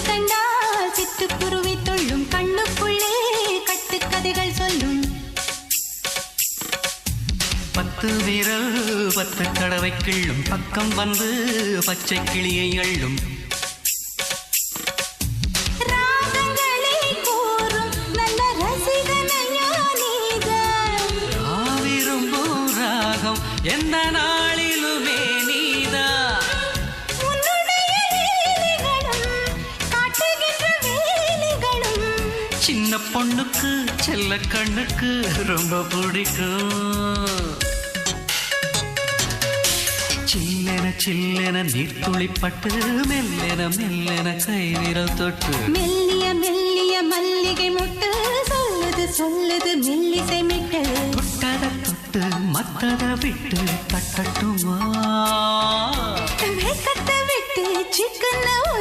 கண்டால் சிட்டுக்குருவி தொள்ளும் கண்ணுக்குள்ளே கட்டுக்கதைகள் சொல்லும் 10 விரல் 10 தடவை கிள்ளும் பக்கம் வந்து பச்சை கிளியை அள்ளும் ராகங்களை கூறும் நல்ல ரசிகனையா நீதான் விரும்பும் ராகம் எந்த நாளிலுமே நீதான் சின்ன பொண்ணுக்கு செல்ல கண்ணுக்கு ரொம்ப பிடிக்கும் சில்லென சில்லென நீர்த்துளிப்பட்டு மெல்லென மெல்லென கை விரல் தொட்டு மெல்லிய மெல்லிய மல்லிகை முட்டு சொல்லுது சொல்லுது மெல்லிசை மிட்டு தொட்டத தொட்டு மத்தத விட்டு தட்டட்டுமா கட்ட விட்டு சிக்கன